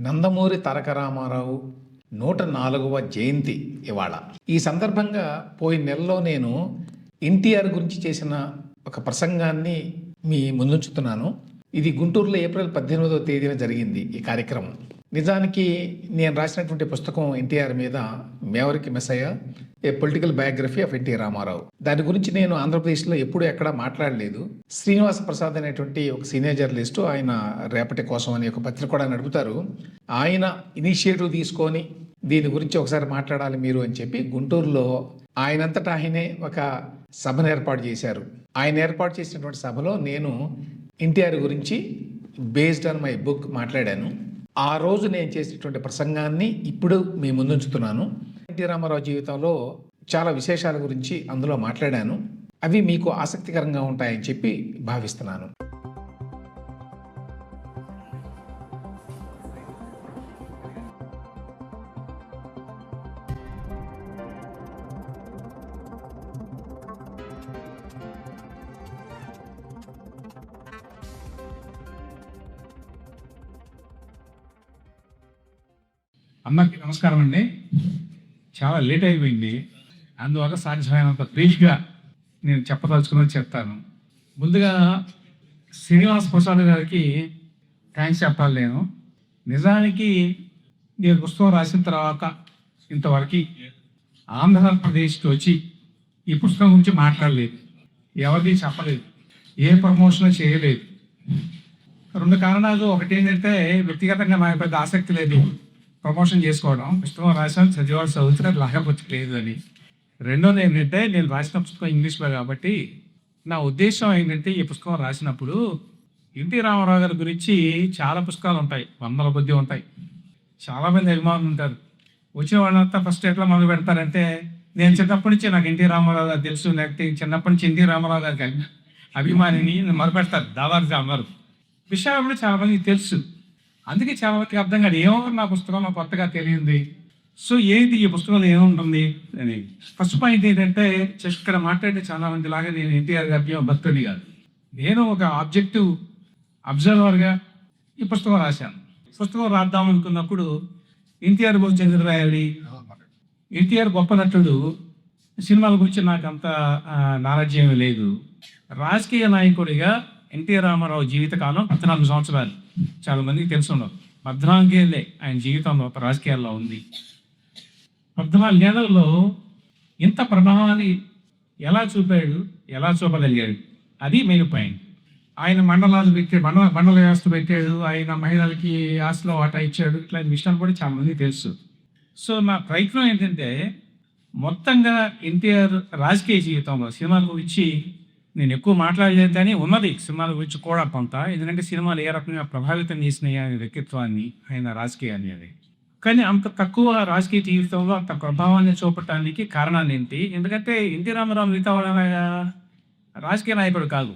నందమూరి తారక రామారావు 104వ జయంతి ఇవాళ. ఈ సందర్భంగా పోయిన నెలలో నేను ఎన్టీఆర్ గురించి చేసిన ఒక ప్రసంగాన్ని మీ ముందుంచుతున్నాను. ఇది గుంటూరులో ఏప్రిల్ 18వ తేదీన జరిగింది ఈ కార్యక్రమం. నిజానికి నేను రాసినటువంటి పుస్తకం ఎన్టీఆర్ మీద maverick messiah, a political biography of NT Rama Rao. దాని గురించి నేను ఆంధ్రప్రదేశ్లో ఎప్పుడూ ఎక్కడా మాట్లాడలేదు. శ్రీనివాస ప్రసాద్ అనేటువంటి ఒక సీనియర్ జర్నలిస్టు, ఆయన రేపటి కోసం అనే ఒక పత్రిక కూడా నడుపుతారు. ఆయన ఇనిషియేటివ్ తీసుకొని దీని గురించి ఒకసారి మాట్లాడాలి మీరు అని చెప్పి గుంటూరులో ఆయనంతటా ఆయనే ఒక సభను ఏర్పాటు చేశారు. ఆయన ఏర్పాటు చేసినటువంటి సభలో నేను ఎన్టీఆర్ గురించి బేస్డ్ ఆన్ మై బుక్ మాట్లాడాను. ఆ రోజు నేను చేసినటువంటి ప్రసంగాన్ని ఇప్పుడు మీ ముందుంచుతున్నాను. ఎన్టీ రామారావు జీవితంలో చాలా విశేషాల గురించి అందులో మాట్లాడాను. అవి మీకు ఆసక్తికరంగా ఉంటాయని చెప్పి భావిస్తున్నాను. అందరికీ నమస్కారం అండి. చాలా లేట్ అయిపోయింది, అందువల్ల సాధ్యమైనంత బ్రీఫ్గా నేను చెప్పదలుచుకున్నది చెప్తాను. ముందుగా శ్రీనివాస్ ప్రసాద్ గారికి థ్యాంక్స్ చెప్పాలి. నేను నిజానికి నేను పుస్తకం రాసిన తర్వాత ఇంతవరకు ఆంధ్రప్రదేశ్కి వచ్చి ఈ పుస్తకం గురించి మాట్లాడలేదు, ఎవరికి చెప్పలేదు, ఏ ప్రమోషన్ చేయలేదు. రెండు కారణాలు. ఒకటి ఏంటంటే వ్యక్తిగతంగా నాకు పెద్ద ఆసక్తి లేదు ప్రమోషన్ చేసుకోవడం. పుస్తకం రాసాను, చదివాడు చదువుతున్నారు, లేకపోతే లేదు అని. రెండోది ఏంటంటే నేను రాసిన పుస్తకం ఇంగ్లీష్లో కాబట్టి నా ఉద్దేశం ఏంటంటే ఈ పుస్తకం రాసినప్పుడు ఎన్టీ రామారావు గారి గురించి చాలా పుస్తకాలు ఉంటాయి, వందల కొద్ది ఉంటాయి. చాలామంది అభిమానులు ఉంటారు. వచ్చిన వాళ్ళంతా ఫస్ట్ ఎట్లా మొదలు పెడతారంటే నేను చిన్నప్పటి నుంచి నాకు ఎన్టీ రామారావు గారు తెలుసు, లేకపోతే చిన్నప్పటి నుంచి ఎన్టీ రామారావు గారికి అభిమానిని మొదలు పెడతారు. దాదాపు అన్నారు విషయాలు కూడా చాలామందికి తెలుసు. అందుకే చాలా మందికి అర్థం కాదు ఏమో నా పుస్తకంలో కొత్తగా తెలియంది. సో ఏంటి ఈ పుస్తకంలో ఏముంటుంది అని. ఫస్ట్ పాయింట్ ఏంటంటే ఇక్కడ మాట్లాడే చాలా మంది లాగా నేను ఎన్టీఆర్ గారికి భక్తుడిని కాదు. నేను ఒక ఆబ్జెక్టివ్ అబ్జర్వర్గా ఈ పుస్తకం రాశాను. పుస్తకం రాద్దాం అనుకున్నప్పుడు ఎన్టీఆర్ గురించి ఎందుకు రాయాలి, ఎన్టీఆర్ గొప్ప నటుడు, సినిమాల గురించి నాకు అంత నాలెడ్జ్ ఏమీ లేదు. రాజకీయ నాయకుడిగా ఎన్టీ రామారావు జీవితకాలం 14 సంవత్సరాలు. చాలా మందికి తెలుసు ఉండవు. 14 ఏళ్ళే ఆయన జీవితంలో రాజకీయాల్లో ఉంది. 14 ఏళ్లలో ఇంత ప్రభావాన్ని ఎలా చూపాడు, ఎలా చూపగలిగాడు, అది మెయిన్ పాయింట్. ఆయన మండలాలు పెట్టాడు, మండల వ్యవస్థ పెట్టాడు, ఆయన మహిళలకి ఆస్తిలో వాటా ఇచ్చాడు. ఇట్లాంటి విషయాలు కూడా చాలా మందికి తెలుసు. సో నా ప్రయత్నం ఏంటంటే మొత్తంగా ఎన్టీఆర్ రాజకీయ జీవితంలో సినిమాల గురించి నేను ఎక్కువ మాట్లాడలేదు, కానీ ఉన్నది సినిమాల గురించి కూడా కొంత. ఎందుకంటే సినిమాలు ఏ రకంగా ప్రభావితం చేసినాయి ఆయన వ్యక్తిత్వాన్ని, ఆయన రాజకీయాన్ని అని. కానీ అంత తక్కువ రాజకీయ జీవితంలో అంత ప్రభావాన్ని చూపటానికి కారణాలు ఏంటి? ఎందుకంటే ఎన్టీ రామారావు మిగతా రాజకీయ నాయకుడు కాదు.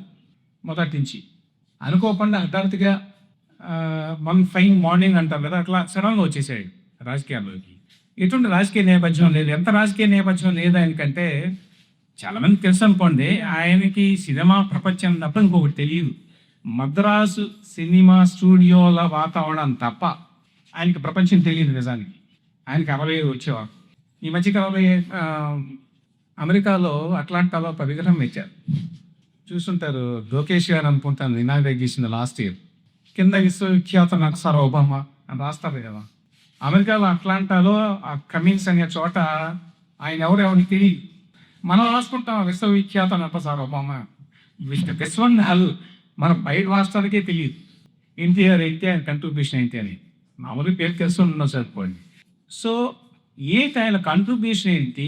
మొదటి నుంచి అనుకోకుండా హఠాత్తుగా వన్ ఫైన్ మార్నింగ్ అంటారు కదా, అట్లా సడన్గా వచ్చేసాడు రాజకీయాల్లోకి. ఎటువంటి రాజకీయ నేపథ్యం లేదు. ఎంత రాజకీయ నేపథ్యం లేదు ఆయనకంటే చాలామంది తెలుసు అనుకోండి, ఆయనకి సినిమా ప్రపంచం తప్ప ఇంకొకటి తెలియదు. మద్రాసు సినిమా స్టూడియోల వాతావరణం తప్ప ఆయనకి ప్రపంచం తెలియదు. నిజానికి ఆయనకి 60 వచ్చేవారు. ఈ మధ్యకాలంలో అమెరికాలో అట్లాంటాలో ఒక విగ్రహం ఇచ్చారు, చూస్తుంటారు. లోకేష్ గారు అనుకుంటాను ఇనాగ్రేట్ చేసింది లాస్ట్ ఇయర్. కింద విశ్వవిఖ్యాత నక్సర్ ఒబామా అని రాస్తారు కదా. అమెరికాలో అట్లాంటాలో ఆ కమిన్స్ అనే చోట ఆయన ఎవరికి తెలియదు. మనం రాసుకుంటాం విశ్వవిఖ్యాత నక్సర్ ఒబామా, విశ్వం హల్ మన బయట రాష్ట్రాలకే తెలియదు ఎన్టీఆర్ ఏంటి, ఆయన కంట్రిబ్యూషన్ ఏంటి అని. మామూలు పేరు తెలుసుకున్నాం సరిపోండి. సో ఏంటి ఆయన కంట్రిబ్యూషన్ ఏంటి,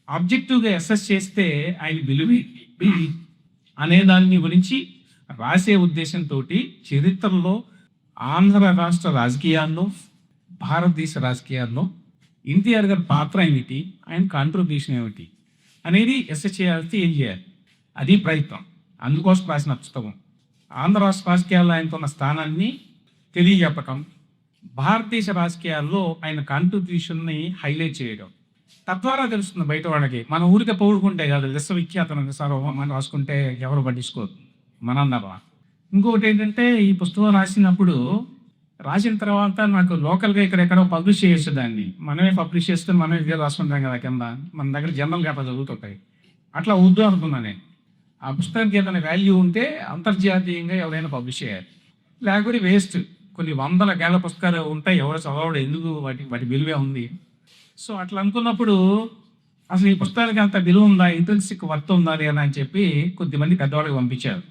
ఆబ్జెక్టివ్గా అసెస్ చేస్తే ఆయన విలువేంటి అనే దాని గురించి రాసే ఉద్దేశంతో చరిత్రలో ఆంధ్ర రాష్ట్ర రాజకీయాల్లో, భారతదేశ రాజకీయాల్లో ఎన్టీఆర్ గారి పాత్ర ఏమిటి, ఆయన కాంట్రిబ్యూషన్ ఏమిటి అనేది అసెస్ చేయాల్సి ఏం చేయాలి, అది ప్రయత్నం. అందుకోసం రాసిన పుస్తకం. ఆంధ్ర రాష్ట్ర రాజకీయాల్లో ఆయనకున్న స్థానాన్ని తెలియజెప్పటం, భారతదేశ రాజకీయాల్లో ఆయన కాంట్రిబ్యూషన్ని హైలైట్ చేయడం. తద్వారా తెలుస్తుంది బయట వాళ్ళకి. మన ఊరికే పౌడుకుంటే కాదు, విశ్వవిఖ్యాత మనం రాసుకుంటే ఎవరు పట్టించుకోరు మనందరూ. ఇంకొకటి ఏంటంటే ఈ పుస్తకం రాసినప్పుడు రాసిన తర్వాత నాకు లోకల్గా ఇక్కడెక్కడో పబ్లిష్ చేయొచ్చు దాన్ని. మనమే పబ్లిష్ చేస్తే మనమే ఇదే రాసుకుంటాం కదా కింద. మన దగ్గర జనరల్‌గా అట్లా జరుగుతుంటాయి. అట్లా వద్దు అనుకున్నా నేను. ఆ పుస్తకానికి ఏదైనా వాల్యూ ఉంటే అంతర్జాతీయంగా ఎవరైనా పబ్లిష్ చేయాలి. లేకపోతే వేస్ట్. కొన్ని వందల గేల పుస్తకాలు ఉంటాయి. ఎవరు చదవడు, ఎందుకు వాటి విలువే ఉంది. సో అట్లా అనుకున్నప్పుడు అసలు ఈ పుస్తకానికి అంత విలువ ఉందా, ఇంట్రెన్సిక్ వర్త్ ఉందా లేదా అని చెప్పి కొద్దిమంది పెద్దవాళ్ళకి పంపించారు.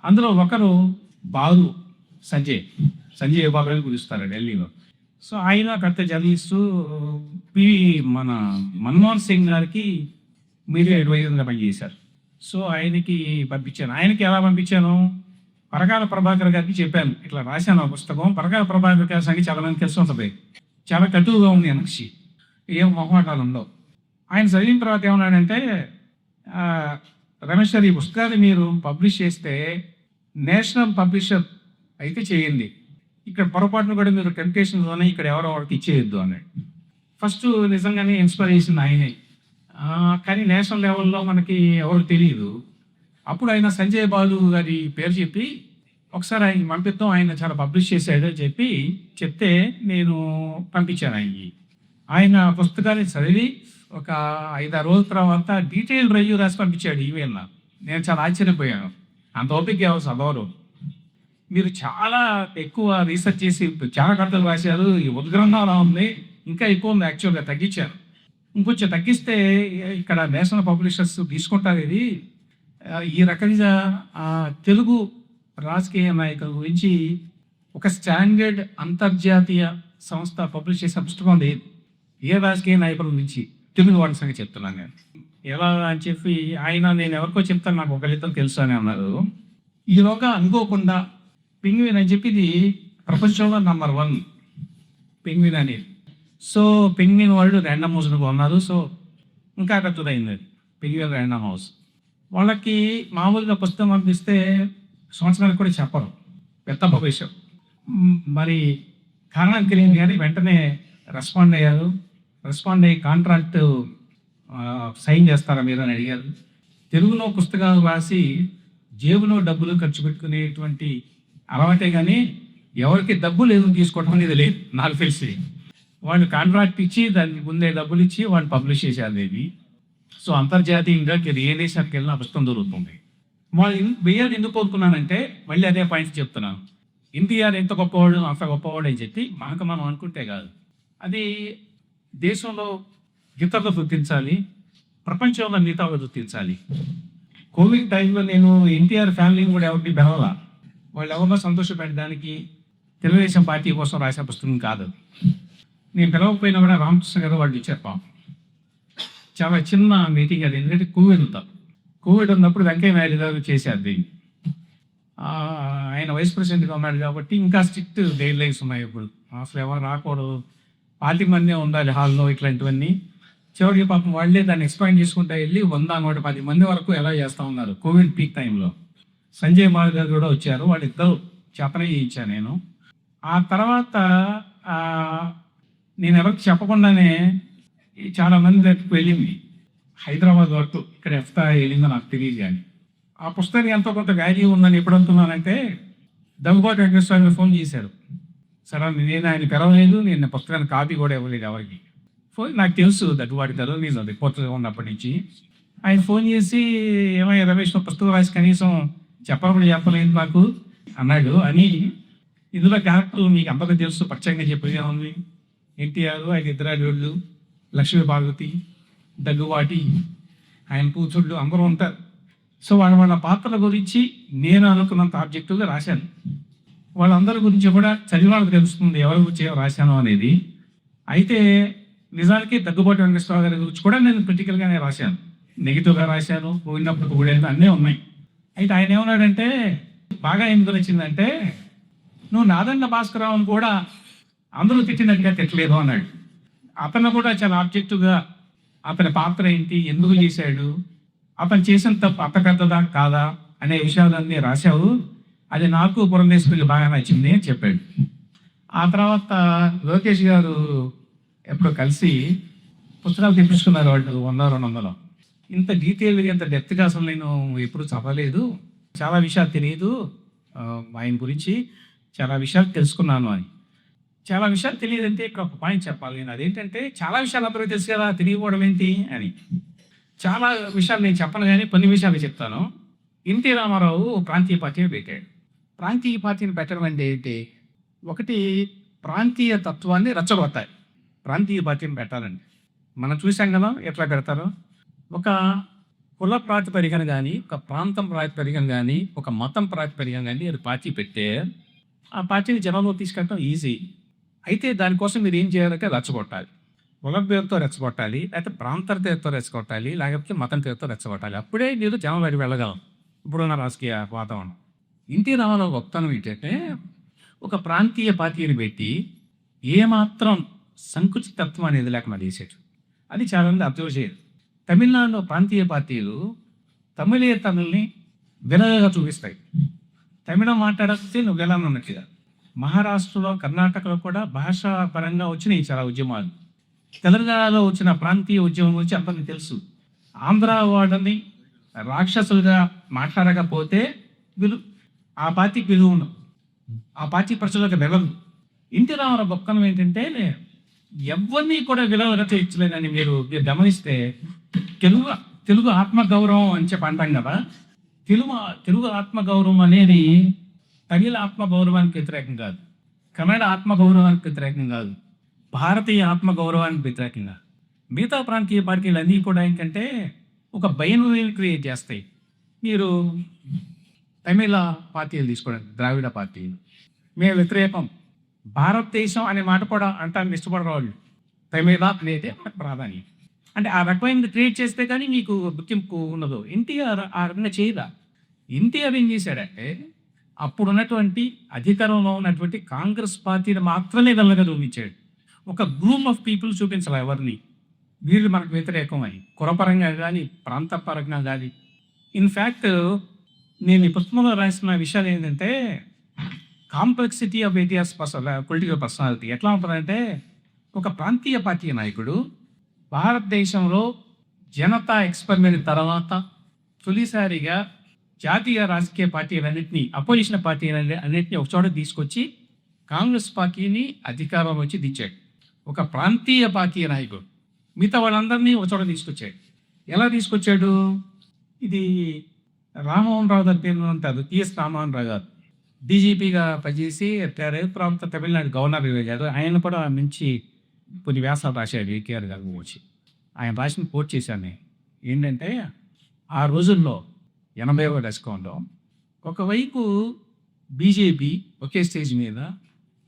అందులో ఒకరు బాలు సంజయ్ బాబు అని పిలుస్తారు ఢిల్లీలో. సో ఆయన పెద్ద జర్నలిస్టు. మన మన్మోహన్ సింగ్ గారికి మీడియా అడ్వైజర్గా పనిచేశారు. సో ఆయనకి పంపించాను. ఆయనకి ఎలా పంపించాను, పరకాల ప్రభాకర్ గారికి చెప్పాను, ఇట్లా రాశాను ఆ పుస్తకం. పరకాల ప్రభాకర్ గారి సంగతి చాలా మంది తెలిసి ఉంటుంది. చాలా కటువుగా ఉంది మనిషి, ఏం మొహమాటాలు ఉండవు. ఆయన చదివిన తర్వాత ఏమన్నాడంటే, రమేష్ గారు ఈ పుస్తకాన్ని మీరు పబ్లిష్ చేస్తే నేషనల్ పబ్లిషర్ అయితే చేయండి, ఇక్కడ పొరపాటును కూడా మీరు టెంప్టేషన్లోనే ఇక్కడ ఎవరో ఒకరికి ఇచ్చేయద్దు అన్నాడు. ఫస్ట్ నిజంగానే ఇన్స్పిరేషన్ ఆయనే. కానీ నేషనల్ లెవెల్లో మనకి ఎవరు తెలియదు. అప్పుడు ఆయన సంజయ్ బాలు గారి పేరు చెప్పి ఒకసారి ఆయన పంపిద్దాం, ఆయన చాలా పబ్లిష్ చేశాడు అని చెప్తే నేను పంపించాను ఆయనకి. ఆయన పుస్తకాన్ని చదివి ఒక 5-6 రోజుల తర్వాత డీటెయిల్ రివ్యూ రాసి పంపించాడు ఈమెయిల్. నేను చాలా ఆశ్చర్యపోయాను. అంత ఓపిక ఎవరు చదవరు. మీరు చాలా ఎక్కువ రీసెర్చ్ చేసి చాలా కథలు రాశారు, ఈ ఉద్గ్రంథం అలా ఉంది, ఇంకా ఎక్కువ ఉంది, యాక్చువల్గా తగ్గించాను. ఇంకొంచెం తగ్గిస్తే ఇక్కడ నేషనల్ పబ్లిషర్స్ తీసుకుంటారు. ఇది ఈ రకంగా తెలుగు రాజకీయ నాయకుల గురించి ఒక స్టాండర్డ్ అంతర్జాతీయ సంస్థ పబ్లిష్ చేసే పుస్తకం లేదు ఏ రాజకీయ నాయకుల నుంచి, తెలుగు వాళ్ళ సంగతి చెప్తున్నాను నేను. ఎలా అని చెప్పి ఆయన, నేను ఎవరికో చెప్తాను, నాకు ఒకరిద్దరు తెలుసు అని అన్నారు. ఈలోగా అనుకోకుండా పెంగ్విన్ అని చెప్పి ఇది ప్రపంచంలో నంబర్ 1 పెంగ్విన్ అనేది. సో పెంగ్విన్ వాళ్ళు ర్యాండమ్ హౌస్ని కొన్నారు. సో ఇంకా పెద్దదైంది పెంగ్విన్ ర్యాండమ్ హౌస్. వాళ్ళకి మామూలుగా పుస్తకం పంపిస్తే సంవత్సరానికి కూడా చెప్పరు, పెద్ద భవిష్యం. మరి కారణానికి తెలియదు కానీ వెంటనే రెస్పాండ్ అయ్యి కాంట్రాక్ట్ సైన్ చేస్తారా మీరు అని అడిగారు. తెలుగులో పుస్తకాలు రాసి జేబులో డబ్బులు ఖర్చు పెట్టుకునేటువంటి అలవాటే కానీ ఎవరికి డబ్బులు ఏదో తీసుకోవడం అనేది లేదు నాకు తెలిసి. వాళ్ళు కాంట్రాక్ట్ ఇచ్చి దానికి ముందే డబ్బులు ఇచ్చి వాళ్ళు పబ్లిష్ చేసేది ఇది. సో అంతర్జాతీయంగా ఏ దేశానికి వెళ్ళినా పుస్తకం దొరుకుతుంది. వాళ్ళు వేయాలని ఎందుకు కోరుకున్నానంటే మళ్ళీ అదే పాయింట్ చెప్తున్నాను. ఎన్టీఆర్ ఎంత గొప్పవాడు అంత గొప్పవాడు అని చెప్పి మనం అనుకుంటే కాదు, అది దేశంలో ఇతరులు గుర్తించాలి, ప్రపంచంలో మిగతా గుర్తించాలి. కోవిడ్ టైంలో నేను ఎన్టీఆర్ ఫ్యామిలీని కూడా ఎవరిని పిలవాలా, వాళ్ళు ఎవరినో సంతోషపెట్టడానికి తెలుగుదేశం పార్టీ కోసం రాసే పుస్తకం కాదు. నేను పిలవకపోయినా కూడా రామకృష్ణ గారు వాళ్ళు ఇచ్చారు పాపం. చాలా చిన్న మీటింగ్ అది, ఎందుకంటే కోవిడ్ ఉన్నప్పుడు వెంకయ్య నాయుడు గారు చేశారు దీన్ని. ఆయన వైస్ ప్రెసిడెంట్గా ఉన్నాడు కాబట్టి ఇంకా స్ట్రిక్ట్ గైడ్ లైన్స్ ఉన్నాయి. ఇప్పుడు అసలు ఎవరు రాకూడదు, 40 మందే ఉండాలి హాల్లో, ఇట్లాంటివన్నీ. చివరికి పాపం వాళ్ళే దాన్ని ఎక్స్పాండ్ చేసుకుంటూ వెళ్ళి 100-110 మంది వరకు ఎలా చేస్తూ ఉన్నారు కోవిడ్ పీక్ టైంలో. సంజయ్ బాబు గారు కూడా వచ్చారు, వాళ్ళిద్దరు చేతనే చేయించాను నేను. ఆ తర్వాత నేను ఎవరికి చెప్పకుండానే చాలామంది దగ్గరికి వెళ్ళింది, హైదరాబాద్ వరకు, ఇక్కడ ఎఫ్తా వెళ్ళిందో నాకు తెలియదు. కానీ ఆ పుస్తకానికి ఎంతో కొంత వాల్యూ ఉందని ఎప్పుడు అనుకున్నానంటే దగ్గుబాటి వెంకటేశ్వర గారు ఫోన్ చేశారు. సరే నేను ఆయన పిలవలేదు, నేను పుస్తకానికి కాపీ కూడా ఇవ్వలేదు ఎవరికి. నాకు తెలుసు దగ్గుబాటి గారు, నేను రిపోర్టర్గా ఉన్నప్పటి నుంచి. ఆయన ఫోన్ చేసి, ఏమయ్యా రమేష్ పుస్తకం రాసి కనీసం చెప్పలేదు నాకు అన్నాడు. అని ఇందులో క్యారెక్టర్ మీకు అందరికీ తెలుసు, పచ్చంగా చెప్పేది ఉంది. ఎన్టీఆర్, ఆయన ఇద్దరాళ్ళు, లక్ష్మీ పార్వతి, దగ్గుబాటి, ఆయన కూతుళ్ళు అందరూ ఉంటారు. సో వాళ్ళ పాత్రల గురించి నేను అనుకున్నంత ఆబ్జెక్టివ్గా రాశాను. వాళ్ళందరి గురించి కూడా చదివిన వాళ్ళకి తెలుస్తుంది ఎవరి గురించి రాశాను అనేది. అయితే నిజానికి దగ్గుబాటి వెంకటేశ్వర గారి గురించి కూడా నేను క్రిటికల్గానే రాశాను, నెగిటివ్గా రాశాను, పోయినప్పుడు కూడా అన్నీ ఉన్నాయి. అయితే ఆయన ఏమన్నాడంటే, బాగా ఎందుకు నచ్చిందంటే, నువ్వు నాదండ భాస్కరరావుని కూడా అందరూ తిట్టినట్టుగా తిట్టలేదు అన్నాడు. అతను కూడా చాలా ఆబ్జెక్టివ్గా అతని పాత్ర ఏంటి, ఎందుకు చేశాడు, అతను చేసిన తప్పు అంత పెద్దదా కాదా అనే విషయాలన్నీ రాశావు, అది నాకు పురంధేశ్వరికి బాగా నచ్చింది అని చెప్పాడు. ఆ తర్వాత లోకేష్ గారు ఎప్పుడో కలిసి పుస్తకాలు తెప్పించుకున్నారు వాళ్ళు 100-200. ఇంత డీటెయిల్గా, ఇంత డెప్త్గా అసలు నేను ఎప్పుడు చదవలేదు, చాలా విషయాలు తెలియదు ఆయన గురించి, చాలా విషయాలు తెలుసుకున్నాను అని. చాలా విషయాలు తెలియదంటే ఇక్కడ ఒక పాయింట్ చెప్పాలి నేను. అదేంటంటే చాలా విషయాలు అందరికీ తెలుసు కదా, తెలియకపోవడం ఏంటి అని. చాలా విషయాలు నేను చెప్పను కానీ కొన్ని విషయాలు చెప్తాను. ఎన్టీ రామారావు ప్రాంతీయ పార్టీని పెట్టాడు. ప్రాంతీయ పార్టీని పెట్టడం అంటే ఏంటి? ఒకటి, ప్రాంతీయ తత్వాన్ని రెచ్చగొట్టాలి. ప్రాంతీయ పార్టీని పెట్టాలండి. మనం చూసాం కదా ఎట్లా పెడతారో. ఒక కుల ప్రాతిపదికన కానీ, ఒక ప్రాంతం ప్రాతిపదికన కానీ, ఒక మతం ప్రాతిపదికన కానీ అది పార్టీ పెడితే ఆ పార్టీని జనంలో తీసుకెళ్ళడం ఈజీ. అయితే దానికోసం మీరు ఏం చేయాలంటే రెచ్చగొట్టాలి. కులం పేరుతో రెచ్చగొట్టాలి, లేకపోతే ప్రాంతం పేరుతో రెచ్చగొట్టాలి, లేకపోతే మతం పేరుతో రెచ్చగొట్టాలి. అప్పుడే మీరు జనం వైపు వెళ్ళగలం. ఇప్పుడున్న రాజకీయ వాతావరణం. ఎన్టీ రామారావు గొప్పతనం ఏంటంటే ఒక ప్రాంతీయ పార్టీని పెట్టి ఏమాత్రం సంకుచితత్వం అనేది లేకుండా చేసేటు. అది చాలామంది అబ్జర్వ్ చేయరు. తమిళనాడులో ప్రాంతీయ పార్టీలు తమిళేతరుల్ని విలగా చూపిస్తాయి. తమిళం మాట్లాడితే నువ్వు విలన్ ఉన్నట్టుగా. మహారాష్ట్రలో, కర్ణాటకలో కూడా భాషా పరంగా వచ్చినాయి చాలా ఉద్యమాలు. తెలంగాణలో వచ్చిన ప్రాంతీయ ఉద్యమం గురించి అందరికీ తెలుసు. ఆంధ్ర వాళ్ళని రాక్షసులుగా మాట్లాడకపోతే ఆ పార్టీకి విలువ ఉండదు, ఆ పార్టీ ప్రజలకు వెళ్ళదు. ఎన్టీ రామారావు గొప్పతనం ఏంటంటే ఎవరిని కూడా విలువ చేయలేదని మీరు గమనిస్తే తెలుగు ఆత్మగౌరవం అని చెప్పి అంటాం కదా. తెలుగు ఆత్మగౌరవం అనేది తమిళ ఆత్మగౌరవానికి వ్యతిరేకం కాదు, కన్నడ ఆత్మగౌరవానికి వ్యతిరేకం కాదు, భారతీయ ఆత్మగౌరవానికి వ్యతిరేకం కాదు. మిగతా ప్రాంతీయ పార్టీలు అన్నీ కూడా ఏంటంటే ఒక భయాన్ని క్రియేట్ చేస్తాయి. మీరు తమిళ పార్టీలు తీసుకోండి, ద్రావిడ పార్టీలు, మేము వ్యతిరేకం, భారతదేశం అనే మాట కూడా అంటానికి ఇష్టపడరు వాళ్ళు. తమిళ అనేది ప్రాధాన్యం అంటే ఆ రకమైన క్రియేట్ చేస్తే కానీ మీకు గుర్తింపు ఉండదు. ఎన్టీఆర్ ఆ రకంగా చేయదా. ఎన్టీఆర్ ఏం చేశాడంటే అప్పుడు ఉన్నటువంటి అధికారంలో ఉన్నటువంటి కాంగ్రెస్ పార్టీని మాత్రమే వెళ్ళగా చూపించాడు. ఒక గ్రూప్ ఆఫ్ పీపుల్ చూపించాలి ఎవరిని వీళ్ళు మనకు వ్యతిరేకం అని, కులపరంగా కానీ ప్రాంత పరంగా కానీ. ఇన్ఫ్యాక్ట్ నేను ఈ పుస్తకంలో రాసిన విషయాలు ఏంటంటే complexity of NTR's political personality ఎట్లా ఉంటుందంటే ఒక ప్రాంతీయ పార్టీ నాయకుడు భారతదేశంలో జనతా ఎక్స్పెరిమెంట్ తర్వాత తొలిసారిగా జాతీయ రాజకీయ పార్టీలన్నింటినీ, అపోజిషన్ పార్టీలన్నింటినీ ఒకచోట తీసుకొచ్చి కాంగ్రెస్ పార్టీని అధికారంలో వచ్చి దించాడు. ఒక ప్రాంతీయ పార్టీ నాయకుడు మిగతా వాళ్ళందరినీ ఒకచోట తీసుకొచ్చాడు. ఎలా తీసుకొచ్చాడు? ఇది రామ్మోహన్ రావు గారి పేరు ఉంటారు, టిఎస్ రామ్మోహన్ రావు గారు డీజీపీగా పనిచేసి ప్రాంత తమిళనాడు గవర్నర్ అయ్యారు. ఆయన కూడా మంచి కొన్ని వ్యాసాలు రాశాడు ఏకేఆర్ గారు వచ్చి. ఆయన రాసిన కోట్ చేశాను. ఏంటంటే ఆ రోజుల్లో 80వ దశకంలో ఒకవైపు బీజేపీ ఒకే స్టేజ్ మీద,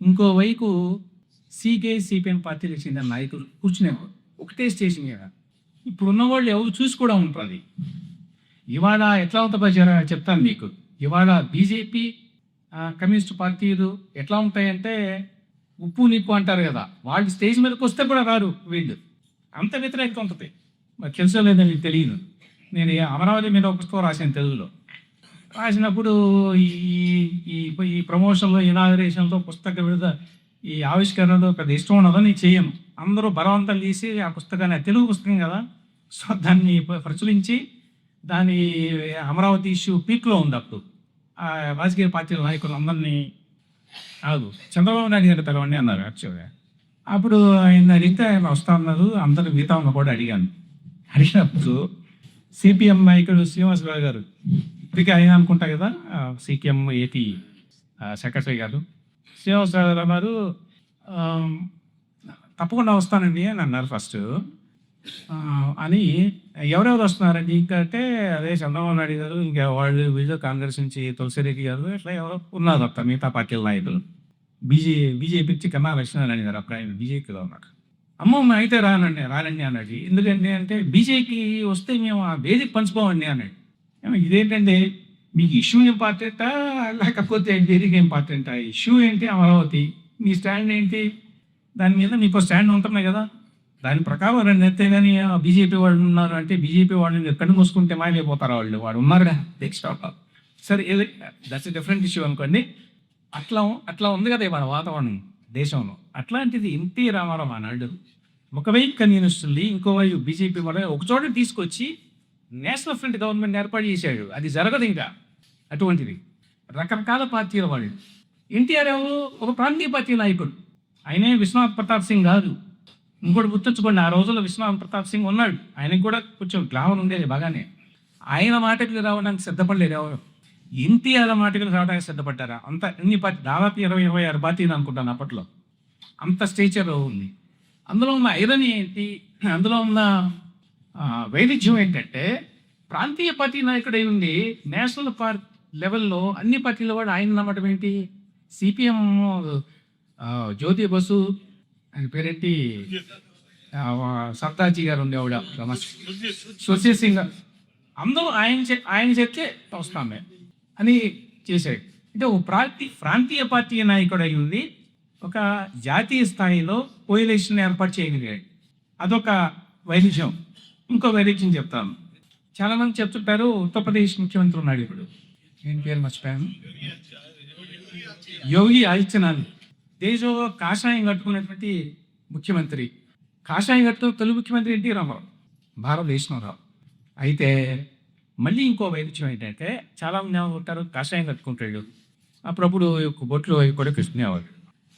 ఇంకోవైపు సిపిఎం పార్టీలకు చెందిన నాయకులు కూర్చునేవారు ఒకటే స్టేజ్ మీద. ఇప్పుడు ఉన్నవాళ్ళు ఎవరు చూసి కూడా ఉంటుంది. ఇవాళ ఎట్లా ఉంటుందో చెప్తాను మీకు. ఇవాళ బీజేపీ కమ్యూనిస్ట్ పార్టీలు ఎట్లా ఉంటాయంటే ఉప్పు నిప్పు అంటారు కదా, వాళ్ళు స్టేజ్ మీదకి వస్తే కూడా రారు వీళ్ళు, అంత వ్యతిరేకత ఉంటుంది. మరి తెలుసో లేదో మీకు తెలియదు. నేను అమరావతి మీద ఒక పుస్తకం రాశాను తెలుగులో. రాసినప్పుడు ఈ ప్రమోషన్లో, ఇనాగరేషన్లో, పుస్తక విడుదల, ఈ ఆవిష్కరణలో పెద్ద ఇష్టం ఉండదో నేను చేయను. అందరూ బలవంతం తీసి ఆ పుస్తకాన్ని, తెలుగు పుస్తకం కదా, సో దాన్ని ప్రచురించి దాని అమరావతి ఇష్యూ పీక్లో ఉంది. అప్పుడు ఆ రాజకీయ పార్టీల నాయకులు అందరినీ చంద్రబాబు నాయుడు గారు పిలవండి అన్నారు యాక్చువల్గా. అప్పుడు ఆయన అడిగితే ఆయన వస్తా ఉన్నారు. అందరూ మిగతా ఉన్న కూడా అడిగినప్పుడు సిపిఎం నాయకుడు శ్రీనివాసరావు గారు, ఇప్పటికీ ఆయన అనుకుంటా కదా సిపిఎం ఏపీ సెక్రటరీ గారు, శ్రీనివాసరావు గారు అన్నారు తప్పకుండా వస్తానండి అని అన్నారు ఫస్ట్. అని ఎవరెవరు వస్తున్నారండి ఇంకంటే అదే చంద్రబాబు నాయుడు గారు, ఇంకా వాళ్ళు వీళ్ళు కాంగ్రెస్ నుంచి తులసిరెడ్డి గారు, ఇట్లా ఎవరో ఉన్నారు అత్త మిగతా పార్టీల నాయకులు. బీజేపీ నుంచి కన్నా లక్ష్మీనారాయణ గారు అప్పుడు ఆయన బీజేపీలో ఉన్నారు. అమ్మ అయితే రానండి అన్నాడు. ఎందుకంటే అంటే బీజేపీ వస్తే మేము ఆ వేదిక పంచుకోమండి అన్నాడు. ఇదేంటంటే మీకు ఇష్యూ ఇంపార్టెంటా లేకపోతే వేదిక ఇంపార్టెంటా? ఇష్యూ ఏంటి అమరావతి, మీ స్టాండ్ ఏంటి, దాని మీద మీకు స్టాండ్ ఉంటున్నాయి కదా, దాని ప్రకారం రెండు ఎత్తే. కానీ బీజేపీ వాళ్ళు ఉన్నారు అంటే బీజేపీ వాళ్ళని కన్ను మూసుకుంటే మాయమైపోతారు వాడు ఉన్నారుగా నెక్స్ట్. సరే దట్స్ డిఫరెంట్ ఇష్యూ అనుకోండి. అట్లా ఉంది కదా ఇవాళ వాతావరణం దేశంలో. అట్లాంటిది ఎన్టీ రామారావు అన్నాడు ఒకవైపు కమ్యూనిస్టుల్ని, ఇంకోవైపు బీజేపీ వాళ్ళ ఒకచోట తీసుకొచ్చి నేషనల్ ఫ్రంట్ గవర్నమెంట్ ఏర్పాటు చేశాడు. అది జరగదు ఇంకా అటువంటిది. రకరకాల పార్టీల వాళ్ళు ఎన్టీఆర్ ఎవరు? ఒక ప్రాంతీయ పార్టీ నాయకుడు. ఆయనే విశ్వనాథ్ ప్రతాప్ సింగ్ కాదు. ఇంకోటి గుర్తుంచుకోండి, ఆ రోజుల్లో విశ్వనాథ్ ప్రతాప్ సింగ్ ఉన్నాడు. ఆయనకు కూడా కొంచెం గ్లామర్ ఉండేది బాగానే. ఆయన మాటకి రావడానికి సిద్ధపడలేరు ఎవరు. ఎన్టీఆర్ మాటకి రావడానికి సిద్ధపడ్డారా? అంత ఎన్ని పార్టీ, దాదాపు 26 పార్టీలు అనుకుంటాను అప్పట్లో. అంత స్టేచర్ ఉంది. అందులో ఉన్న ఐరన్ ఏంటి, అందులో ఉన్న వైవిధ్యం ఏంటంటే, ప్రాంతీయ పార్టీ నాయకుడై ఉండి నేషనల్ లెవెల్లో అన్ని పార్టీల వాడు ఆయన నమ్మటం ఏంటి? సిపిఎం జ్యోతి బసు, ఆయన పేరేంటి, సర్దార్జీ గారు ఉండేవాడు, సుశీల్ సింగ్, అందరూ ఆయన చెప్తే వస్తాం మేము అని చేశాడు. అంటే ఒక ప్రాంతీయ పార్టీ నాయకుడు అయి ఉంది, ఒక జాతీయ స్థాయిలో కోయిలేషన్ ఏర్పాటు చేయగలిగాడు. అదొక వైవిధ్యం. ఇంకో వైవిధ్యం చెప్తాను. చాలామంది చెప్తుంటారు, ఉత్తరప్రదేశ్ ముఖ్యమంత్రి ఉన్నాడు ఇప్పుడు, నేను పేరు మర్చిపోయాను, యోగి ఆదిత్యనాథ్. దేశంలో కాషాయం కట్టుకున్నటువంటి ముఖ్యమంత్రి. కాషాయం కట్టుకున్న తొలి ముఖ్యమంత్రి ఎన్టీ రామారావు, భారతదేశంలో. అయితే మళ్ళీ ఇంకో వైవిధ్యం ఏంటంటే, చాలామంది ఏమంటారు, కాషాయం కట్టుకుంటాడు, అప్పుడప్పుడు బొట్లు కూడా కృష్ణేవాడు.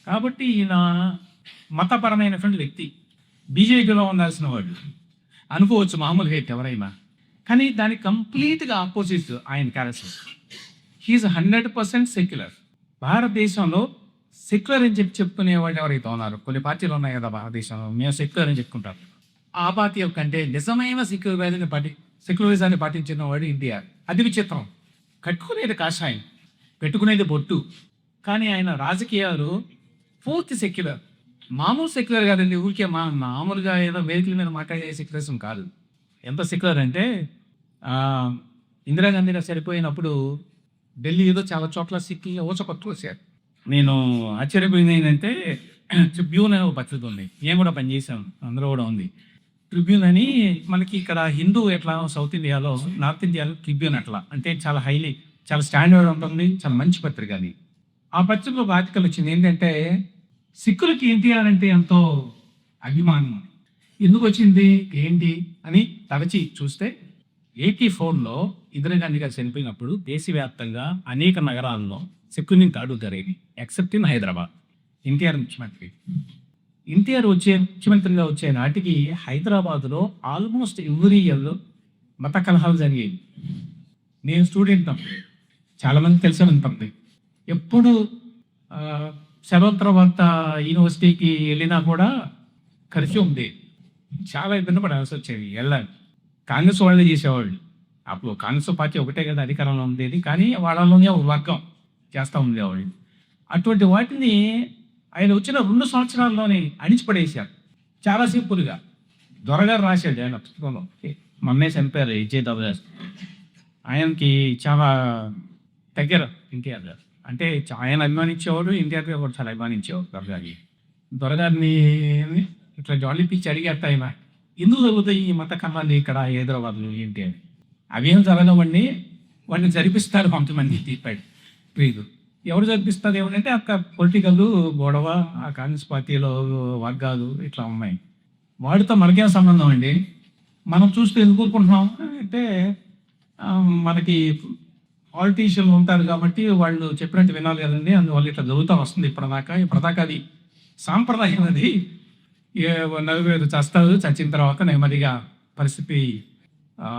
కాబట్టి ఈయన మతపరమైనటువంటి వ్యక్తి, బీజేపీలో ఉండాల్సిన వాడు అనుకోవచ్చు మామూలుగా అయితే ఎవరైనా. కానీ దానికి కంప్లీట్గా ఆపోజిట్ ఆయన క్యారెక్టర్. He is 100% secular. భారతదేశంలో సెక్యులర్ అని చెప్పుకునేవాడు ఎవరైతే ఉన్నారు, కొన్ని పార్టీలు ఉన్నాయి కదా భారతదేశంలో, మేము సెక్యులర్ అని చెప్పుకుంటాం. ఆ పార్టీ కంటే నిజమైన సెక్యులరిజాన్ని పాటించిన వాడు ఎన్టీఆర్. అది విచిత్రం. కట్టుకునేది కాషాయం, పెట్టుకునేది బొట్టు, కానీ ఆయన రాజకీయాలు పూర్తి సెక్యులర్. మామూలు సెక్యులర్ కాదండి, ఊరికే మామూలుగా ఏదో వేదికల మీద మాట్లాడే సెక్యులరిజం కాదు. ఎంత సెక్యులర్ అంటే, ఇందిరాగాంధీ గారు చనిపోయినప్పుడు ఢిల్లీ ఏదో చాలా చోట్ల సిక్కి ఊచకొత్తు వచ్చారు. నేను ఆశ్చర్యపోయింది ఏంటంటే, ట్రిబ్యూన్ అనే ఒక పత్రిక ఉంది, నేను కూడా పనిచేశాను, అందులో కూడా ఉంది ట్రిబ్యూన్ అని. మనకి ఇక్కడ హిందూ ఎట్లా సౌత్ ఇండియాలో, నార్త్ ఇండియాలో ట్రిబ్యూన్ అట్లా, అంటే చాలా చాలా స్టాండర్డ్ ఉంటుంది, చాలా మంచి పత్రిక అది. ఆ పత్రికలో ఒక ఆర్టికల్ వచ్చింది ఏంటంటే, సిక్కులకి ఎన్టీఆర్ అంటే ఎంతో అభిమానం. ఎందుకు వచ్చింది ఏంటి అని తరచి చూస్తే, 84లో ఇందిరాగాంధీ గారు చనిపోయినప్పుడు దేశవ్యాప్తంగా అనేక నగరాల్లో సిక్కుని దాడులు జరిగింది, ఎక్సెప్ట్ ఇన్ హైదరాబాద్. ఎన్టీఆర్ ముఖ్యమంత్రిగా వచ్చే నాటికి హైదరాబాద్లో ఆల్మోస్ట్ ఎవ్రీ ఇయర్లో మత కలహాలు జరిగేవి. నేను స్టూడెంట్, చాలామంది తెలిసే ఉంటుంది. ఎప్పుడు సెలవు తర్వాత యూనివర్సిటీకి వెళ్ళినా కూడా కర్ఫ్యూ ఉంది, చాలా ఇబ్బంది పడాల్సి వచ్చేది వెళ్ళాలి. కాంగ్రెస్ వాళ్ళే చేసేవాళ్ళు. అప్పుడు కాంగ్రెస్ పార్టీ ఒకటే కదా అధికారంలో ఉండేది, కానీ వాళ్ళలోనే ఒక వర్గం చేస్తూ ఉండేవాళ్ళు. అటువంటి వాటిని ఆయన వచ్చిన 2 సంవత్సరాల్లోనే అణిచిపడేశారు చాలా సింపుల్గా. దొరగారు రాశాడు ఆయన పుస్తకంలో, మొన్నే చంపారు విజయ్, ఆయనకి చాలా దగ్గర ఎన్టీఆర్ గారు. అంటే ఆయన అభిమానించేవాడు, ఎన్టీఆర్ గారు కూడా చాలా అభిమానించేవాడు దొరగారిని. ఇట్లా జాలీ పిచ్చి అడిగేట ఆయన, ఎందుకు జరుగుతాయి ఈ మత కన్నాలు ఇక్కడ హైదరాబాద్లో ఏంటి అని. అవేం జరగవండి, వాడిని జరిపిస్తారు కొంతమంది తీర్పాడు ప్రీదు. ఎవరు జరిపిస్తారు ఏమంటే అక్కడ పొలిటికల్ గొడవ, ఆ కాంగ్రెస్ పార్టీలో వర్గాలు ఇట్లా ఉన్నాయి. వాడితో మనకేం సంబంధం అండి, మనం చూస్తే ఎందుకు ఊరుకుంటున్నాం అంటే, మనకి పాలిటీషియన్లు ఉంటారు కాబట్టి వాళ్ళు చెప్పినట్టు వినాలి కదండి, అందువల్ల ఇట్లా జరుగుతూ వస్తుంది ఇప్పటిదాకా. అది సాంప్రదాయం. అది నలుగురు చస్తారు, చచ్చిన తర్వాత నెమ్మదిగా పరిస్థితి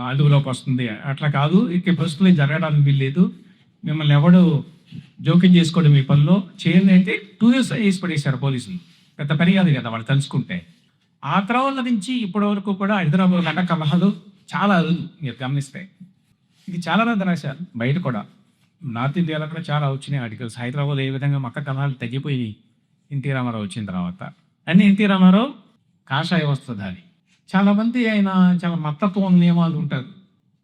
అదుపులోకి వస్తుంది. అట్లా కాదు, ఇక ప్రస్తుతం జరగడానికి వీల్లేదు, మిమ్మల్ని ఎవడు జోక్యం చేసుకోవడం మీ పనిలో చేయండి అంటే 2 years వేసి పడేశారు పోలీసులు. పెద్ద పని కాదు కదా వాళ్ళు తెలుసుకుంటే. ఆ తర్వాత నుంచి ఇప్పటి వరకు కూడా హైదరాబాద్ గంట కలహాలు చాలా అరుదు, మీరు గమనిస్తే. ఇది చాలా మంది రాశారు బయట కూడా, నార్త్ ఇండియాలో కూడా చాలా వచ్చినాయి ఆర్టికల్స్. హైదరాబాద్ ఏ విధంగా మక్క కలహాలు తగ్గిపోయి ఎన్టీ రామారావు వచ్చిన తర్వాత. అని ఎన్టీ రామారావు కాషాయ వస్త్రధారి. చాలామంది ఆయన చాలా మతత్వం నియమాలు ఉంటారు.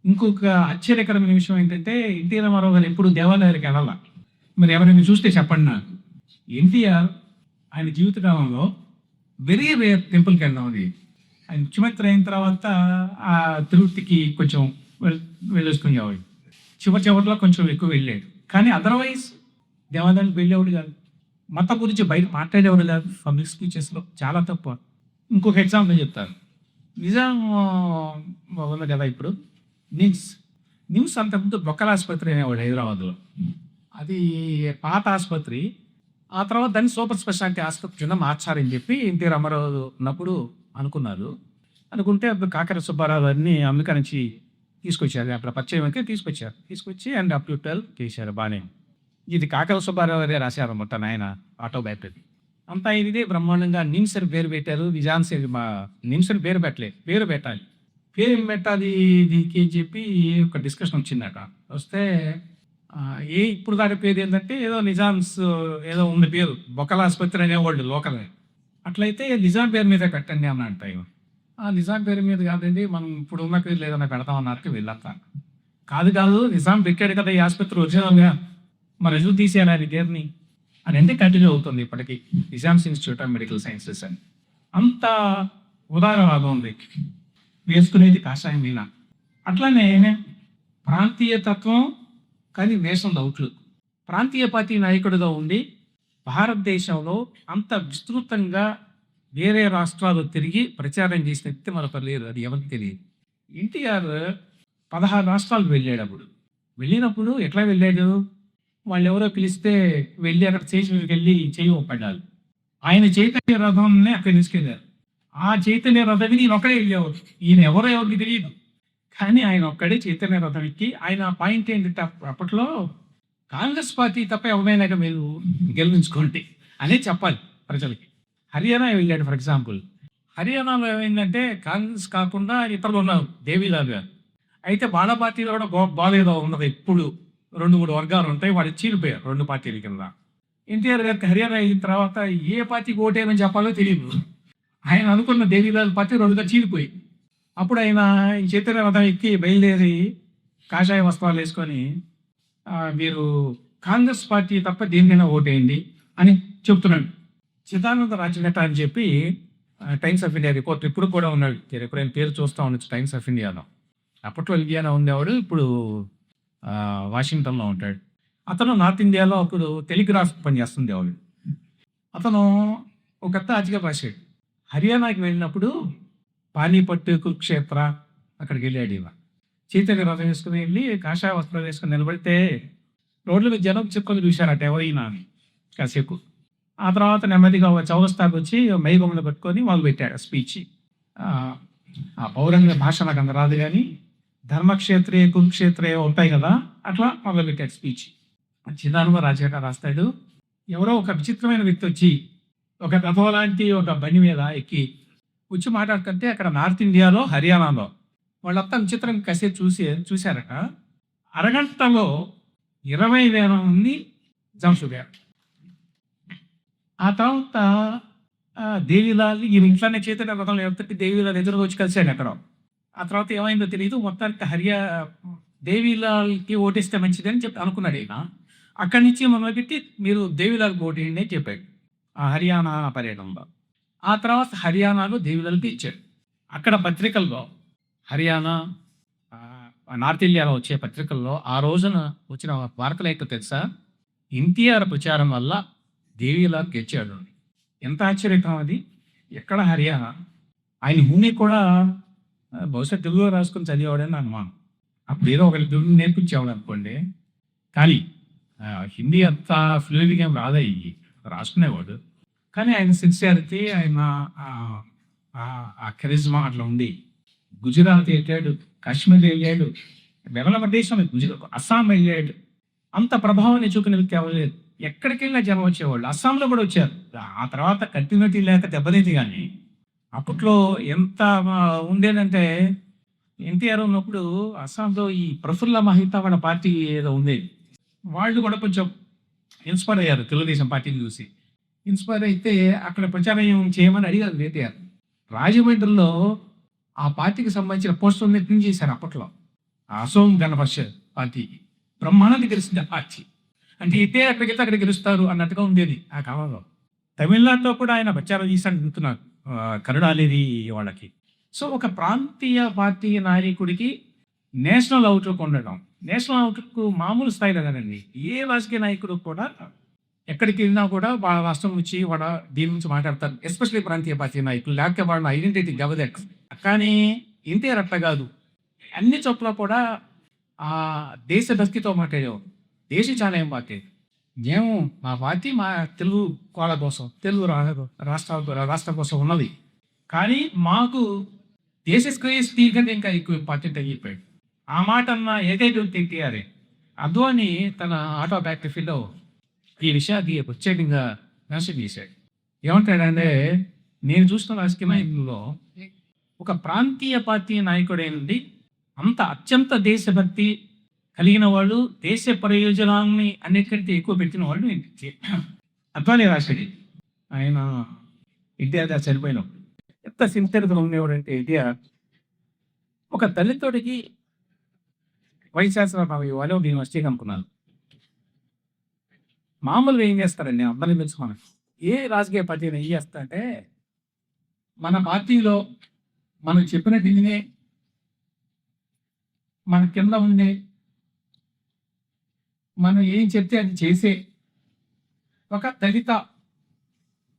ఇంకొక ఆశ్చర్యకరమైన విషయం ఏంటంటే, ఎన్టీ రామారావు గారు ఎప్పుడు దేవాలయానికి వెళ్ళాల. మరి ఎవరైనా చూస్తే చెప్పండి నాకు. ఎన్టీఆర్ ఆయన జీవితకాలంలో వెరీ రేర్ టెంపుల్కి వెళ్ళాం. అది ఆయన ముఖ్యమంత్రి అయిన తర్వాత ఆ తిరుపతికి కొంచెం వెళ్ళేసుకునేవాడు, చివరిలో కొంచెం ఎక్కువ వెళ్ళాడు. కానీ అదర్వైజ్ దేవాలయానికి వెళ్ళేవాడు కాదు, మతం గురించి బయట మాట్లాడేవాడు కాదు. పబ్లిక్ స్పీచెస్లో చాలా తక్కువ. ఇంకొక ఎగ్జాంపుల్ చెప్తారు. నిజాం ఉంది కదా ఇప్పుడు, నిమ్స్ అంతకుముందు బొక్కల ఆసుపత్రి అనేవాడు హైదరాబాద్లో. అది పాత ఆసుపత్రి. ఆ తర్వాత దాన్ని సూపర్ స్పెషాలిటీ ఆసుపత్రి కింద మార్చారని చెప్పి ఎన్టీ రామారావు ఉన్నప్పుడు అనుకున్నారు. అనుకుంటే అప్పుడు కాకర సుబ్బారావు గారిని అమెరికా నుంచి తీసుకొచ్చారు. అప్పుడు పరిచయం అయితే తీసుకొచ్చారు. తీసుకొచ్చి అండ్ అప్ టు 12 చేశారు బానే. ఇది కాకర సుబ్బారావు గారే రాశారన్నమాట ఆయన ఆటోబయోగ్రఫీ. అంతా ఇదే బ్రహ్మాండంగా నిమ్స్ అని పేరు పెట్టారు. నిజాన్స్ నిమ్స్ అని పేరు పెట్టలేదు. పేరు పెట్టాలి. పేరు ఏం పెట్టాలి దీనికి అని చెప్పి ఒక డిస్కషన్ వచ్చిందట. వస్తే ఇప్పుడు దాని పేరు ఏంటంటే ఏదో నిజామ్స్ ఏదో ఉంది పేరు. బొక్కల ఆసుపత్రి అనేవాళ్ళు లోకల్. అట్లయితే నిజాం పేరు మీద పెట్టండి అని అంటాయి. ఆ నిజాం పేరు మీద కాదండి, మనం ఇప్పుడు ఉన్న పేరు లేదన్నా పెడతాం అన్నట్టు వెళ్ళొస్తా. కాదు నిజాం పెట్టాడు కదా ఈ ఆసుపత్రి ఒరిజినల్గా, మరి ఎందుకు తీసేయాలి ఆయన పేరుని అని అంటే కంటిన్యూ అవుతుంది ఇప్పటికీ. Nizam's institute of medical sciences అని అంత ఉదారవాదం ఉంది. వేసుకునేది కాషాయం మీద. అట్లానే ప్రాంతీయ తత్వం కానీ నేషనల్ అవుట్లుక్. ప్రాంతీయ పార్టీ నాయకుడిగా ఉండి భారతదేశంలో అంత విస్తృతంగా వేరే రాష్ట్రాలు తిరిగి ప్రచారం చేసిన వ్యక్తి మరొకరు లేరు. అది ఎవరికి తెలియదు. ఎన్టీఆర్ 16 రాష్ట్రాలు వెళ్ళాడు. అప్పుడు వెళ్ళినప్పుడు ఎట్లా వెళ్ళాడు? వాళ్ళు ఎవరో పిలిస్తే వెళ్ళి అక్కడ స్టేషన్ మీదకి వెళ్ళి చేయి ఒప్పడాలి. ఆయన చైతన్య రథంనే అక్కడ తీసుకెళ్ళారు. ఆ చైతన్య రథం ఈయన ఒక్కడే వెళ్ళేవాడు. ఈయన ఎవరికి తెలియదు. కానీ ఆయన ఒక్కడే చైతన్య రథం ఎక్కి ఆయన పాయింట్ ఏంటంటే అప్పట్లో కాంగ్రెస్ పార్టీ తప్ప ఎవరైనా మీరు గెలిపించుకోండి అనే చెప్పాలి ప్రజలకి. హర్యానా వెళ్ళాడు ఫర్ ఎగ్జాంపుల్. హర్యానాలో ఏమైందంటే కాంగ్రెస్ కాకుండా ఇతరులు ఉన్నారు, దేవీలాల్ గారు. అయితే వాళ్ళ పార్టీలో కూడా బాధేదో ఉన్నది. ఎప్పుడు 2-3 వర్గాలు ఉంటాయి, వాళ్ళు చీలిపోయారు 2 పార్టీల కింద. ఎన్టీఆర్ గారికి హర్యానా అయిన తర్వాత ఏ పార్టీకి ఓటేయమని చెప్పాలో తెలియదు. ఆయన అనుకున్న దేవీలాల్ పార్టీ 2గా చీలిపోయి అప్పుడు ఆయన ఈ చైతన్య రథం ఎక్కి బయలుదేరి కాషాయ వస్త్రాలు వేసుకొని మీరు కాంగ్రెస్ పార్టీ తప్ప దేనికైనా ఓటేయండి అని చెప్తున్నాడు. చిదానంద రాజఘట్ట అని చెప్పి టైమ్స్ ఆఫ్ ఇండియా రిపోర్టర్ ఇప్పుడు కూడా ఉన్నాడు. ఎప్పుడైనా పేరు చూస్తూ ఉండొచ్చు టైమ్స్ ఆఫ్ ఇండియాలో. అప్పట్లో ఇండియాలో ఉండేవాడు, ఇప్పుడు వాషింగ్టన్లో ఉంటాడు. అతను నార్త్ ఇండియాలో అప్పుడు టెలిగ్రాఫ్ పనిచేస్తుండేవాడు. అతను ఒక ఆర్టికల్ రాశాడు. హర్యానాకి వెళ్ళినప్పుడు పానీపట్టు, కురుక్షేత్ర అక్కడికి వెళ్ళాడు. చైతన్య రథం వేసుకుని వెళ్ళి కాషాయ వస్త్రాలు వేసుకుని నిలబడితే రోడ్ల మీద జనం చెప్పుకొని చూశారట ఎవరైనా అని కాసేపు. ఆ తర్వాత నెమ్మదిగా చౌరస్తాకు వచ్చి మైబొమ్మలు పట్టుకొని మొదలు పెట్టాడు స్పీచ్. ఆ పౌరంగ భాష నాకు అంత రాదు కానీ ధర్మక్షేత్రే కురుక్షేత్రే ఉంటాయి కదా, అట్లా మొదలు పెట్టాడు స్పీచ్. చిదానంద రాజఘట్ట రాస్తాడు. ఎవరో ఒక విచిత్రమైన వ్యక్తి వచ్చి ఒక రథం లాంటి ఒక బండి మీద ఎక్కి వచ్చి మాట్లాడుతుంటే అక్కడ నార్త్ ఇండియాలో హర్యానాలో వాళ్ళంతా విచిత్రంగా కాసేపు చూశారట. అరగంటలో 20,000 మంది జంసుగారు. ఆ తర్వాత దేవీలాల్ ఈ ఇంట్లోనే చైతన్య రథంలో వెళ్తుంటే దేవీలాల్ ఎదురుగా వచ్చి కలిశాడు అక్కడ. ఆ తర్వాత ఏమైందో తెలియదు. మొత్తానికి దేవీలాల్కి ఓటేస్తే మంచిదని చెప్పి అనుకున్నాడు ఈయన. అక్కడి నుంచి మొదలుపెట్టి మీరు దేవీలాల్కి ఓటేయండి అని చెప్పాడు ఆ హర్యానా పర్యటనలో. ఆ తర్వాత హర్యానాలో దేవీలాల్కి ఇచ్చాడు. అక్కడ పత్రికల్లో హర్యానా నార్త్ ఇండియాలో వచ్చే పత్రికల్లో ఆ రోజున వచ్చిన వార్తలు ఏంటో తెలుసా? ఎన్టీఆర్ ప్రచారం వల్ల దేవీలాల్ గెలిచాడు. ఎంత ఆశ్చర్యకరం అది. ఎక్కడ హర్యానా? ఆయన హిందీ కూడా బహుశా తెలుగులో రాసుకొని చదివేవాడని అనుమానం. అప్పుడు ఏదో ఒకరి తెలుగు నేర్పించేవాడు అనుకోండి. కానీ హిందీ అంత ఫ్లూయెంట్గా రాదయ్యి రాసుకునేవాడు. కానీ ఆయన సిన్సియారిటీ, ఆయన ఆ కరిజ్మా అట్లా ఉంది. గుజరాత్ వెళ్ళాడు, కాశ్మీర్ వెళ్ళాడు, వెలమ దేశం అస్సాం వెళ్ళాడు. అంత ప్రభావాన్ని చూపిన వ్యక్తి అవ్వలేదు. ఎక్కడికి వెళ్ళినా జనం వచ్చేవాళ్ళు. అస్సాంలో కూడా వచ్చారు. ఆ తర్వాత కంటిన్యూటీ లేక దెబ్బతింది. కానీ అప్పట్లో ఎంత ఉండేదంటే ఎన్టీఆర్ ఉన్నప్పుడు అస్సాంలో ఈ ప్రఫుల్ల మహితా వాళ్ళ పార్టీ ఏదో ఉండేది. వాళ్ళు కూడా కొంచెం ఇన్స్పైర్ అయ్యారు తెలుగుదేశం పార్టీని చూసి. ఇన్స్పైర్ అయితే అక్కడ ప్రచారం చేయమని అడిగారు ఎన్టీఆర్. రాజమండ్రిలో ఆ పార్టీకి సంబంధించిన పోస్టర్ని ప్రింట్ చేశారు అప్పట్లో. అసోం గణ పరిషత్ పార్టీకి బ్రహ్మాండంగా గెలిచింది ఆ పార్టీ. అంటే ఇదే అక్కడికి అక్కడ గెలుస్తారు అన్నట్టుగా ఉండేది ఆ కాలంలో. తమిళనాడులో కూడా ఆయన ప్రచారం చేశాను చెప్తున్నారు కరుణానిధి వాళ్ళకి. సో ఒక ప్రాంతీయ పార్టీ నాయకుడికి నేషనల్ అవుట్లుక్ ఉండడం. నేషనల్ అవుట్లుక్ మామూలు స్థాయిలో కదండి. ఏ రాజకీయ నాయకుడు కూడా ఎక్కడికి వెళ్ళినా కూడా వాళ్ళ రాష్ట్రం నుంచి వాళ్ళ దీని నుంచి మాట్లాడతారు. ఎస్పెషల్లీ ప్రాంతీయ పార్టీ నాయకులు, లేకపోతే వాళ్ళ ఐడెంటిటీ గవదెట్. కానీ ఎన్టీఆర్ అట్లా కాదు. అన్ని చోట్ల కూడా ఆ దేశ భక్తితో మాట్లాడేవారు. దేశం చాలా ఇంపార్టెంట్. మేము మా పార్టీ మా తెలుగు వాళ్ళ కోసం, తెలుగు రాష్ట్రం కోసం ఉన్నది. కానీ మాకు దేశ శ్రేయస్సు కంటే ఇంకా ఎక్కువ ఇంపార్టెంట్ అని చెప్పాడు. ఆ మాట అన్న ఏకైక వ్యక్తి ఎన్టీఆరే. అద్వాని తన ఆటోబయోగ్రఫీలో ఈ విషయాన్ని ప్రత్యేకంగా మెన్షన్ చేశాడు. ఏమంటాడంటే, నేను చూసిన రాజకీయ నాయకుల్లో ఒక ప్రాంతీయ పార్టీ నాయకుడైనది అంత అత్యంత దేశభక్తి కలిగిన వాళ్ళు, దేశ ప్రయోజనాలని అన్నిటికంటే ఎక్కువ పెట్టిన వాళ్ళు అద్వానీ రాశాడు. ఆయన ఎన్టీఆర్ గారు చనిపోయినప్పుడు ఎంత సిన్సియర్గా ఉండేవాడంటే ఎన్టీఆర్, ఒక దళితుడికి వైస్ ఛాన్సలర్ ఇవ్వాలి నేను వచ్చి అనుకున్నాను. మామూలుగా ఏం చేస్తారండి అందరినీ తెలుసుకోవాలి. ఏ రాజకీయ పార్టీని ఏం చేస్తారంటే, మన పార్టీలో మనం చెప్పిన దీనినే మన కింద ఉండే మనం ఏం చెప్తే అది చేసే ఒక దళిత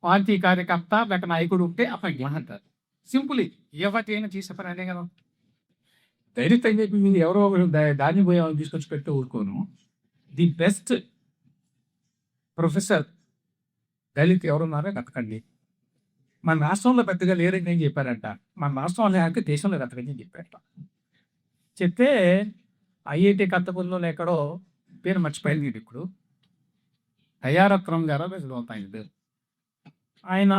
పార్టీ కార్యకర్త లేక నాయకుడు ఉంటే అతను అంటారు. సింపుల్, ఏ పార్టీ అయినా చేసే పని అనే కదా. దళిత అని చెప్పి మీరు ఎవరో ఒకరు దాన్ని పోయి తీసుకొచ్చి పెట్టి ఊరుకోను. ది బెస్ట్ ప్రొఫెసర్ దళిత్ ఎవరున్నారో బతకండి. మన రాష్ట్రంలో పెద్దగా లేరని నేను చెప్పారంట. మన రాష్ట్రంలో లేక దేశంలో బతకని చెప్పారట. చెప్తే ఐఐటి కత్తపల్లిలో ఎక్కడో పేరు మర్చిపోయింది ఇప్పుడు. దయారత్నం గారు ఆయన ఆయన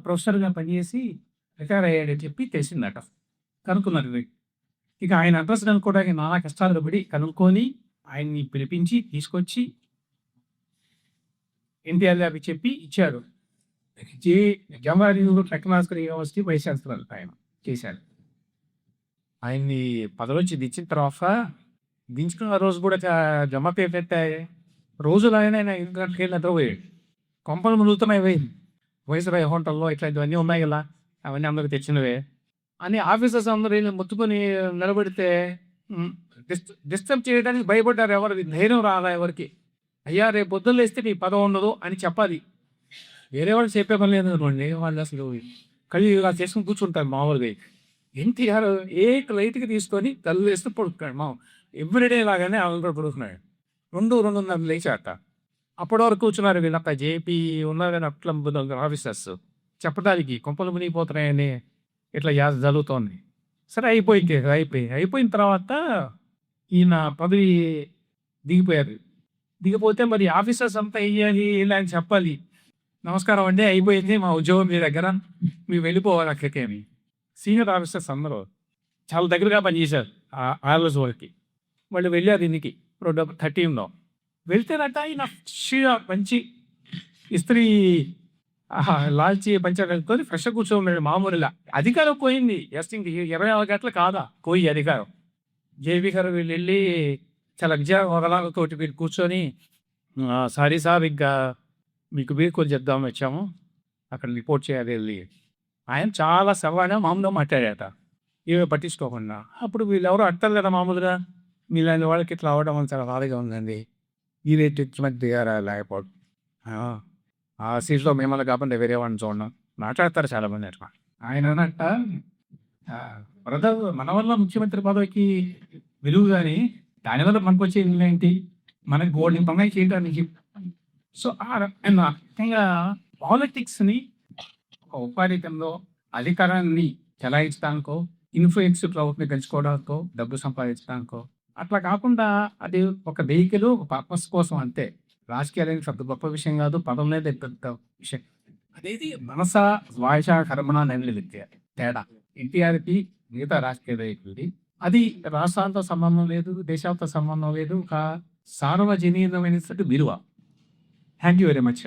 ప్రొఫెసర్గా పనిచేసి రిటైర్ అయ్యాడని చెప్పి తెలిసిందట. కనుక్కున్నారు. ఇక ఆయన అడ్రస్ కనుక్కోవడానికి నానా కష్టాలు పడి కనుక్కొని ఆయన్ని పిలిపించి తీసుకొచ్చి ఎన్టీఆర్ గారికి చెప్పి ఇచ్చారు. Jawaharlal technological university vice chancellor ఆయన చేశారు. ఆయన్ని పదవచ్చి దించిన తర్వాత దించుకున్న రోజు కూడా జమ పెట్టాయి. రోజులు ఆయన ఇంటి గంటలకి పోయాడు. కొంపలు ములుగుతున్నాయి పోయింది. వైస్రాయ్ హోటల్లో ఇట్లాంటివన్నీ ఉన్నాయి కదా, అవన్నీ అందరికి తెచ్చినవే అని ఆఫీసర్స్ అందరూ వెళ్ళి మొత్తుకొని నిలబెడితే డిస్టర్బ్ చేయడానికి భయపడ్డారు. ఎవరికి ధైర్యం రాదా ఎవరికి. అయ్యా రేపు పొద్దున్న వేస్తే నీ పదం ఉండదు అని చెప్పాలి. వేరే వాళ్ళు చెప్పే పని లేదు అనుకోండి. వాళ్ళు అసలు కళ్ళు ఇలా చేసుకుని కూర్చుంటారు. మామూలుగా ఎన్టీఆర్ లైట్కి తీసుకొని తల్లు వేస్తూ పడుకున్నాడు. ఎవ్రీడే లాగానే అందరూ పడుకున్నాడు. 2:30 లేచాట. అప్పటి వరకు కూర్చున్నారు వీళ్ళంతా జేపీ ఉన్నారని అట్లా ఆఫీసర్స్ చెప్పడానికి కొంపలు మునిగిపోతున్నాయని ఇట్లా జరుగుతోంది. సరే అయిపోయిన తర్వాత ఈయన పదవి దిగిపోయారు. దిగిపోతే మరి ఆఫీసర్స్ అంతా వేయాలి ఇలా అని చెప్పాలి. నమస్కారం అండి, అయిపోయింది మా ఉద్యోగం మీ దగ్గర, మీరు వెళ్ళిపోవాలి అక్కడికి అని. సీనియర్ ఆఫీసర్స్ అందరూ చాలా దగ్గరగా పనిచేశారు ఆ రోజు వరకు. వాళ్ళు వెళ్ళారు దీనికి 13లో. వెళ్తేనట ఈయన మంచి ఇస్త్రీ లాల్చి పంచాయతీ ఫ్రెష్గా కూర్చోన్నాడు. మామూలుగా అధికారం పోయింది. జస్ట్ ఇంక 24 గంటలు కాదా పోయి అధికారం. జేబీ గారు వీళ్ళు వెళ్ళి చాలా విజయతోటి వీళ్ళు కూర్చొని, సారీ సార్ ఇంకా మీకు వీరుకొని చెప్దామని వచ్చాము, అక్కడ రిపోర్ట్ చేయాలి వెళ్ళి. ఆయన చాలా సవాగా మామూలుగా మాట్లాడాట, ఏమీ పట్టించుకోకుండా. అప్పుడు వీళ్ళు ఎవరు అడతారు కదా మామూలుగా, మీలాంటి వాళ్ళకి ఇట్లా అవ్వడం అని చాలా బాధగా ఉందండి. ఈ రేట్ ముఖ్యమంత్రి గారు లేకపోవడం, ఆ సీట్లో మిమ్మల్ని కాకుండా వేరే వాళ్ళని చూడడం మాట్లాడతారు చాలామంది. అట్లా ఆయన అన్నట్ట బ్రదర్ మన వల్ల ముఖ్యమంత్రి పదవికి విలువ కానీ దానివల్ల మనకు వచ్చేది ఏంటి, మనకి గోల్డ్ పంపై చేయడానికి. సో ముఖ్యంగా పాలిటిక్స్ని ఒక ఉపాధికంలో అధికారాన్ని చెలాయించడానికో, ఇన్ఫ్లుయెన్స్ ప్రభుత్వం పెంచుకోవడానికో, డబ్బు సంపాదించడానికో అట్లా కాకుండా అది ఒక వెహికల్, ఒక పర్పస్ కోసం అంతే. రాజకీయాలు పెద్ద గొప్ప విషయం కాదు, పదం అనేది పెద్ద విషయం. అనేది మనస వాయిష కర్మణ అనేది తేడా. ఎన్టీఆర్కి మిగతా రాజకీయ నాయకులది అది రాష్ట్రాలతో సంబంధం లేదు, దేశాలతో సంబంధం లేదు, ఒక సార్వజనీయమైన విలువ. Thank you very much.